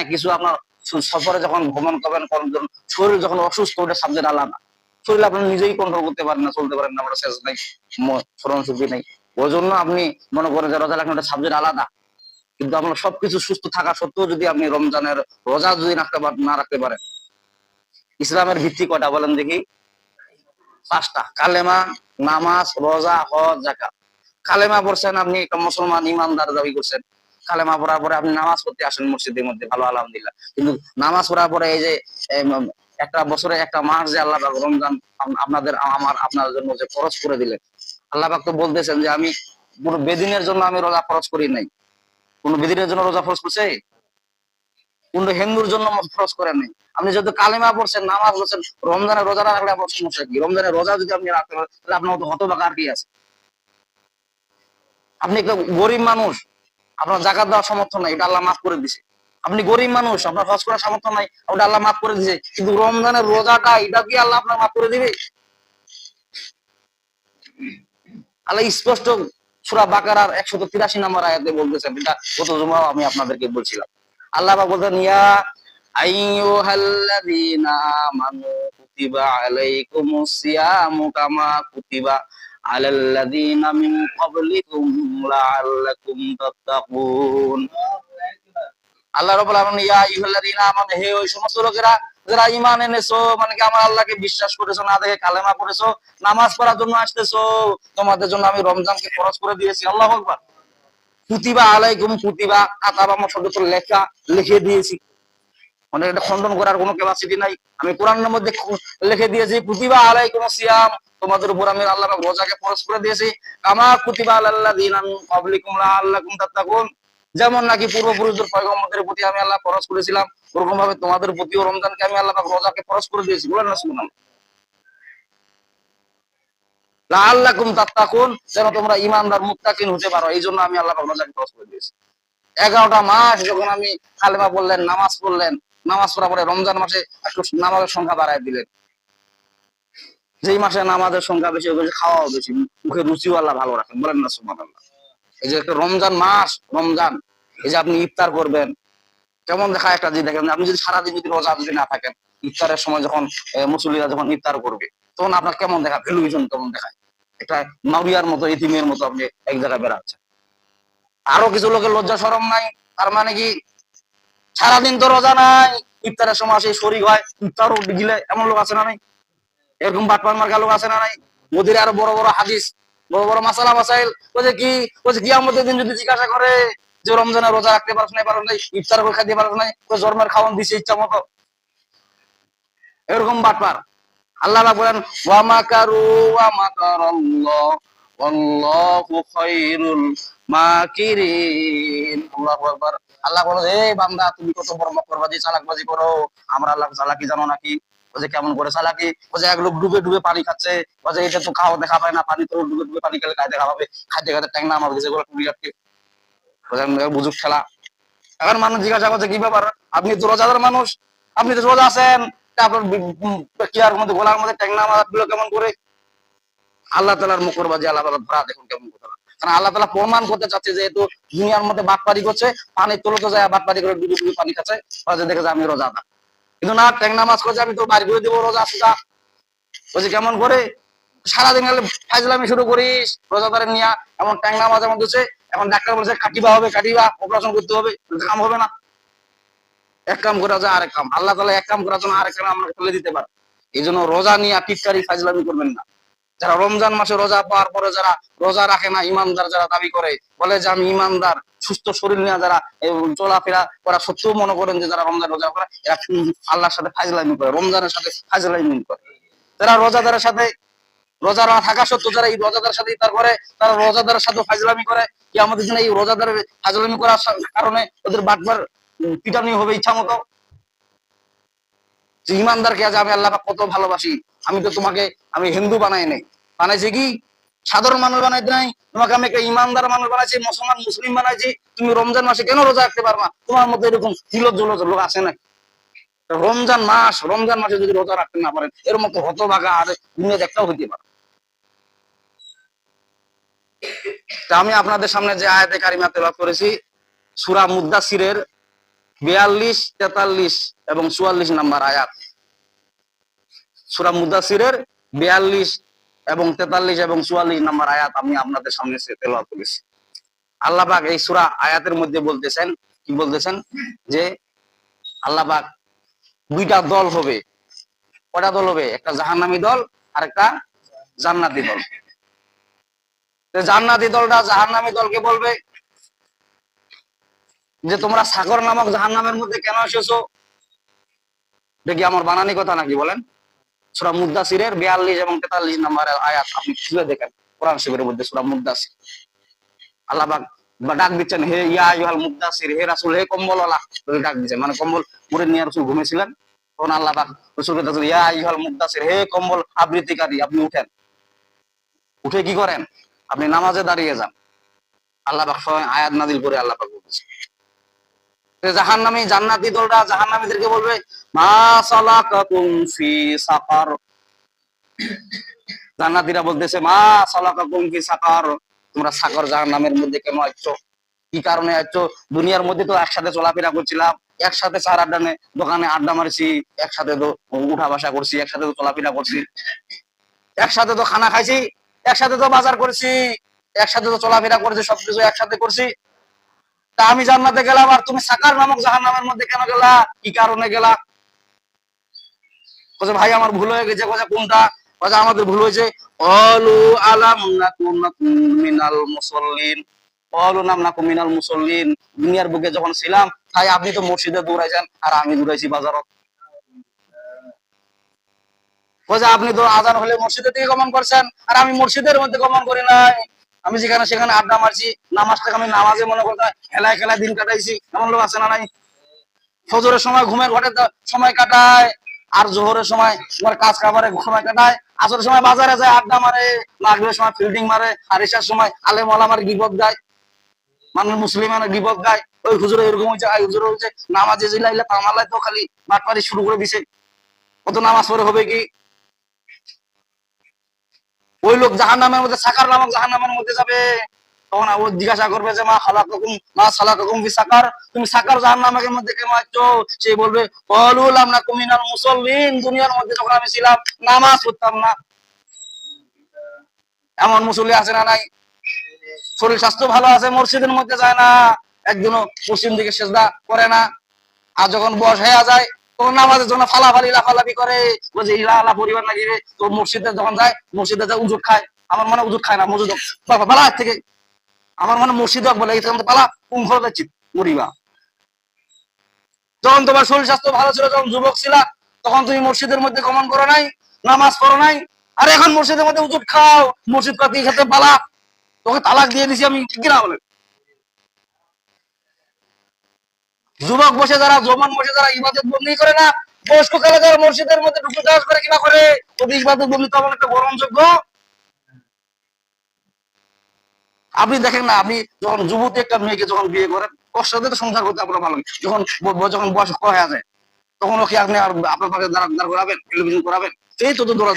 হ্যাঁ কিছু আপনার সফরে যখন ভ্রমণ করবেন শরীর যখন অসুস্থ, ওটা সাবজেক্ট আলাদা। শরীর আপনি নিজেই কন্ট্রোল করতে পারেন না, চলতে পারেন না, আপনার সেন্স নাই, স্মরণ শক্তি নেই, ওই জন্য আপনি মনে করেন যে রোজা রাখেন, ওটা সাবজেক্ট আলাদা। কিন্তু আপনার সবকিছু সুস্থ থাকা সত্ত্বেও যদি আপনি রমজানের রোজা যদি না রাখতে পারেন। ইসলামের ভিত্তি কয়টা বলেন দেখি? 5টা। কালেমা, নামাজ, রোজা, হজ, যাকাত। কালেমা পড়ছেন, আপনি একটা মুসলমান ইমানদার দাবি করছেন। কালেমা পড়ার পরে আপনি নামাজ পড়তে আসেন মসজিদের মধ্যে, ভালো আলহামদুলিল্লাহ। কিন্তু নামাজ পড়ার পরে এই যে একটা বছরে একটা মাস যে আল্লাহ পাক রমজান আপনাদের জন্য যে ফরজ করে দিলেন, আল্লাহ পাক তো বলতেছেন যে আমি কোন বেদিনের জন্য আমি রোজা ফরজ করি নাই। কোন বেদিনের জন্য রোজা ফরজ করছে? কোন হিন্দুর জন্য ফরজ করেন নাই। আপনি যেহেতু কালেমা পড়ছেন, নামাজ পড়ছেন, রমজানের রোজা রাখলে আপনার সমস্যা কি? রমজানের রোজা যদি আপনি রাখতে পারেন, তাহলে আপনার মতো হতভাগা আর কি আছে? আপনি একটা গরিব মানুষ, আপনার জাকাত দেওয়ার সামর্থ্য নাই, এটা আল্লাহ মাফ করে দিছে। আপনি গরিব মানুষ, আপনার হজ করার সামর্থ্য নাই, ওটা আল্লাহ মাফ করে দিছে। কিন্তু রমজানের রোজাটা, এটা কি আল্লাহ আপনার মাফ করে দিবে? আল্লাহ স্পষ্ট সূরা বাকারার 183 নম্বর আয়াতে বলতেছেন, এটা গত জুমাও আমি আপনাদেরকে বলছিলাম। আল্লাহ পাক বলতেন, ইয়া আইয়ুহাল্লাযীনা আমানু কুতিবা আলাইকুমুস সিয়ামু কামা কুতিবা আলাল্লাযীনা মিন ক্বাবলিকুম লাআল্লাকুম তাত্তাকুন। আল্লাহ রাব্বুল আলামিন, ইয়া আইয়ুহাল্লাযীনা আমানু, হে ওই সমস্ত লোকেরা যারা ঈমান এনেছো, মানে কি আমার আল্লাহকে বিশ্বাস করেছো, না দেখে কালেমা পড়েছো, নামাজ পড়ার জন্য আসতেছো, তোমাদের জন্য আমি রমজানকে ফরজ করে দিয়েছি। আল্লাহু আকবার। কুতিবা আলাইকুম, কুতিবা কাতাবা শব্দ তো লেখা, লিখে দিয়েছি, মানে এটা খণ্ডন করার কোনো ক্যাপাসিটি নাই। আমি কোরআনের মধ্যে লিখে দিয়েছি, কুতিবা আলাইকুম সিয়াম, তোমাদের উপর আমি আল্লাহ পাক রোজাকে ফরজ করে দিয়েছি, কামা কুতিবা আলাল্লাযীনা মিন ক্বাবলিকুম লাআল্লাকুম তাত্তাকুন, যেমন নাকি পূর্বপুরুষদের পয়গম্বরদের প্রতি আমি আল্লাহ ফরজ করেছিলাম, ওরকম ভাবে তোমাদের প্রতিও রমজানকে আমি আল্লাহ পাক রোজাকে ফরজ করে দিয়েছি। বলেন না সুবহানাল্লাহ। লাআল্লাকুম তাত্তাকুন, যেন তোমরা ঈমানদার মুত্তাকিন হতে পারো, এই জন্য আমি আল্লাহ পাক রোজাকে ফরজ করে দিয়েছি। 11টা মাস যখন আমি কালেমা বললেন, নামাজ পড়লেন, নামাজ পড়ার পরে রমজান মাসে একটু নামাজের সংখ্যা বাড়ায় দিলেন। যেই মাসে নামাজের সংখ্যা বেশি, ওই খাওয়াও বেশি, মুখে রুচিও আল্লাহ ভালো রাখেন। বলেন না সুবহানাল্লাহ। এই যে একটা রমজান মাস, রমজান, এই যে আপনি ইফতার করবেন, কেমন দেখা একটা যে দেখেন, আপনি যদি সারাদিন যদি রোজা যদি না থাকেন, ইফতারের সময় যখন মুসল্লিরা যখন ইফতার করবে, তখন আপনার কেমন দেখা, ভ্যালুয়েশন কেমন দেখায়? একটা মাউরিয়ার মতো, এতিমের মতো আপনি এক জায়গায় বেড়াচ্ছেন। আরো কিছু লোকের লজ্জা শরম নাই, তার মানে কি সারাদিন তো রোজা নাই, ইফতারের সময় সেই শরীক হয়, ইফতারও গিলে, এমন লোক আছে না নাই? এরকম বাটপার মার্কা লোক আছে না নাই? মোদির আরো বড় বড় হাদিস, বড় বড় মাসালা মাসাইল, কিয়ামতের দিন যদি জিজ্ঞাসা করে যে রমজানে রোজা রাখতে পারছ নাই, পারো নাই, ইফতার করে খাইতে পারো নাই, জন্মের খাওয়ান দিছে ইচ্ছা মতো, এরকম বাটপার। আল্লাহ বলেন, ওয়া মাকারু ওয়া মাকারাল্লাহ ওয়াল্লাহু খায়রুল মাকিরিন। আল্লাহু আকবার। আল্লাহ বলে, হে বান্দা, তুমি কত বড় মকরবাজি, চালাকবাজি করো, আমরা আল্লাহ চালাকি জানো নাকি? ও যে কেমন করে চালাকি, ও যে এক লোক ডুবে ডুবে পানি খাচ্ছে, ও যে এটা তো খাওয়া দেখা পায় না, পানি তো ডুবে ডুবে পানি খেলে খাইতে খাওয়াবে, খাইতে খাইতে ট্যাংনা আমার গেছে, গুলো টুবি আটকে, বুঝুক খেলা। এখন মানুষ জিজ্ঞাসা করছে, কি ব্যাপার, আপনি তো রোজাদার মানুষ, আপনি তো রোজা আছেন, আপনার কিয়ার মধ্যে গোলার মধ্যে ট্যাংনা মাছ গুলো কেমন করে? আল্লাহ তাআলার মুকরবাজি, আল্লাহ তাআলা ধরা দেখুন কেমন কথা। কারণ আল্লাহ তাআলা প্রমাণ করতে চাচ্ছে, যেহেতু দুনিয়ার মধ্যে বাটপারি করছে, পানির তলতে যায় বাটপারি করে ডুবে ডুবে পানি খাচ্ছে, দেখে যে আমি রোজাদার। কিন্তু না, ট্যাংনা মাছ করছে, আমি তো বাড়ি করে দিব রোজা সুজা, বলছি কেমন করে? সারাদিন গেলে ফাইজলামি শুরু করিস রোজাদারের নিয়া, এমন ট্যাংনা মাছ এমন দিচ্ছে, এখন ডাক্তার বলছে কাটিবা হবে, কাটিবা, অপারেশন করতে হবে, কাম হবে না। এক কাম করা যায় আরেক কাম, আল্লাহ তাআলা এক কাম করার জন্য আরেক কাম আমরা ফেলে দিতে পারে। এই জন্য রোজা নিয়ে টিটকারি ফাইজলামি করবেন না। যারা রমজান মাসে রোজা পাওয়ার পরে যারা রোজা রাখে না, ইমানদার যারা দাবি করে, বলে যে আমি ইমানদার, সুস্থ শরীর নিয়ে যারা চলাফেরা করা সত্ত্বেও মনে করেন যে যারা রমজান রোজা করে, এরা আল্লাহর সাথে ফাইজলামি করে, রমজানের সাথে ফাইজলামি করে। যারা রোজাদারের সাথে রোজা না থাকা সত্ত্বেও যারা এই রোজাদারের সাথে ইফতার করে, তারা রোজাদারের সাথে ফাইজলামি করে। কি আমাদের জন্য এই রোজাদারের ফাইজলামি করার কারণে ওদের বাটবার পিটানি হবে ইচ্ছা মতো। যে ইমানদারকে আজ আমি আল্লাহ কত ভালোবাসি, আমি তো তোমাকে আমি হিন্দু বানাই নাই, বানাইছি কি সাধারণ মানুষ বানাইতে নাই, তোমাকে আমি একটা ইমানদার মানুষ বানাইছি, মুসলমান মুসলিম বানাইছি। তুমি রমজান মাসে কেন রোজা রাখতে পারবা? তোমার মধ্যে এরকম নির্লজ্জ লোক আছে না? রমজান মাসে যদি রোজা রাখতে না পারেন, এর মতো হতভাগা আর দুনিয়া একটাও হইতে পারে। তা আমি আপনাদের সামনে যে আয়াতে কারিমা তেলাওয়াত করেছি, সূরা মুদ্দাসিরের 42, 43 এবং 44 নাম্বার আয়াত। সূরা মুদাসসিরের 42 এবং 43 এবং 44 নাম্বার আয়াত আমি আপনাদের সামনে তেলাওয়াত করেছি। আল্লাহ পাক এই সূরা আয়াতের মধ্যে বলতেছেন, কি বলতেছেন, যে আল্লাহ পাক দুইটা দল হবে। কয়টা দল হবে? একটা জাহান্নামী দল আর একটা জান্নাতি দল। জান্নাতি দলটা জাহান্নামী দলকে বলবে যে তোমরা সাগর নামক জাহান্নামের মধ্যে কেন এসেছো? দেখি আমার বানানি কথা নাকি বলেন? সূরা মুদাসসিরের 42 এবং 43 নম্বরের আয়াত আপনি খুলে দেখেন, কোরআন শরীফের মধ্যে সূরা মুদাসসির। আল্লাহ পাক ডাক দিচ্ছেন, হে ইয়া আইয়ুহাল মুদাসসির, হে রাসূল, হে কম্বলওয়ালা, ডাক দিচ্ছেন, মানে কম্বল মুড়ে নিয়ে রাসূল ঘুমিয়েছিলেন। তখন আল্লাহ পাক রাসূলকে বলছেন, ইয়া আইয়ুহাল মুদাসসির, হে কম্বল আবৃত্তিকারী, আপনি উঠেন। উঠে কি করেন? আপনি নামাজে দাঁড়িয়ে যান। আল্লাহ পাক আয়াত নাযিল করে আল্লাহ পাক বলছেন, জাহান্নামী জান্নাতি দলরা জাহান্নামীদেরকে বলবে, মা সালাকাকুম ফি সাকার। জান্নাতীরা বলতেছে, মা সালাকাকুম ফি সাকার, তোমরা সাকার জাহান্নামের মধ্যে কেন আসছো? কি কারণে আসছো? দুনিয়ার মধ্যে তো একসাথে চলাফেরা করছিলাম, একসাথে চার আড্ডানে দোকানে আড্ডা মারছি, একসাথে তো উঠা বসা করছি, একসাথে তো চলাফেরা করছি, একসাথে তো খানা খাইছি, একসাথে তো বাজার করছি, একসাথে তো চলাফেরা করছি, সবকিছু একসাথে করছি। তা আমি জান্নাতে গেলাম আর তুমি সাকার নামক জাহান্নামের মধ্যে কেন গেলা? কি কারণে গেলা? বলছে ভাই আমার ভুল হয়ে গেছে। বলছে কোনটা? বলছে আমাদের ভুল হয়েছে, অলু আলাম নাকুম মিনাল মুসাল্লিন, অলু নাম নাকুম মিনাল মুসাল্লিন। দুনিয়ার বুকে যখন ছিলাম, তাই আপনি তো মসজিদে দৌড়াইছেন আর আমি দৌড়াইছি বাজারত। বলছে আপনি তো আজান হলে মসজিদের দিকে গমন করছেন আর আমি মসজিদের মধ্যে গমন করি নাই। আমি যেখানে সেখানে আড্ডা মারছি, নামাজটাকে আমি নামাজে মনে করতাম, খেলায় খেলায় দিন কাটাইছি। এমন লোক আছে না নাই? ফজরের সময় ঘুমের ঘরে সময় কাটায়, আর জোহরের সময় তোমার কাজ কাবারে সময় কাটায়, আসরের সময় বাজারে যায় আড্ডা মারে, মাগরিবের সময় ফিল্ডিং মারে, আর এশার সময় আলেম ওলামার গিবত গায়, মানুষ মুসলিমানের গিবত গায়। ওই হুজুরে এরকম হয়েছে, আই হুজুরে হয়েছে, নামাজে জিলাইলে কামালাই তো খালি মাঠপাড়ি শুরু করে দিছে। কত নামাজ পড়ে হবে কি? ওই লোক জাহান্নামের মধ্যে, সাকার নামক জাহান্নামের মধ্যে যাবে। তখন ও জিজ্ঞাসা করবে যে মা সালাকাকুম ফি সাকার, তুমি সাকার জাহান্নামের মধ্যে কেন আসছো? সে বলবে, ক্বালু লাম নাকু মিনাল মুসাল্লিন, দুনিয়ার মধ্যে যখন আমি ছিলাম নামাজ পড়তাম না। এমন মুসল্লি আছে না নাই? শরীর স্বাস্থ্য ভালো আছে, মসজিদের মধ্যে যায় না, একদিনও পশ্চিম দিকে সেজদা করে না। আর যখন বয়স হয়ে যায় তখন নামাজের জন্য ফালাফালি লাফালাফি করে, বলছে ইলা আলা পরিবার লাগিয়ে তো মসজিদে যখন যায়, মসজিদে যায় উজুট খায়। আমার মনে উজুট খায় না, মসজিদ পালা থেকে, আমার মনে মসজিদ বলে এখান থেকে পালা, কোন ঘরে যাচ্ছি মরিবা। যখন তোমার শরীর স্বাস্থ্য ভালো ছিল, যখন যুবক ছিলা, তখন তুমি মসজিদের মধ্যে গমন করো নাই, নামাজ পড়ো নাই, আর এখন মসজিদের মধ্যে উজুট খাও, মসজিদ কাতি খেতে পালা। তোকে তালাক দিয়ে দিছি আমি, ঠিক না বলে? যুবক বসে যারা, জমান বসে যারা ইবাদত বন্দী করে না, বয়স্ক কালে যারা মসজিদের মধ্যে ঢুকে যাওয়া করে কিনা করে, ওদের ইবাদত বন্দী তেমন একটা গ্রহণযোগ্য। আপনি দেখেন না, আপনি যখন যুবতী একটা মেয়েকে যখন বিয়ে করেন, ওর সাথে তো সংসার করতে আপনার ভালো লাগে। যখন যখন বয়স হয়ে যায়, তখন ওকে আপনি আর আপনার পাশে দাঁড় করাবেন, টেলিভিশন করাবেন, সেই তো দৌড়া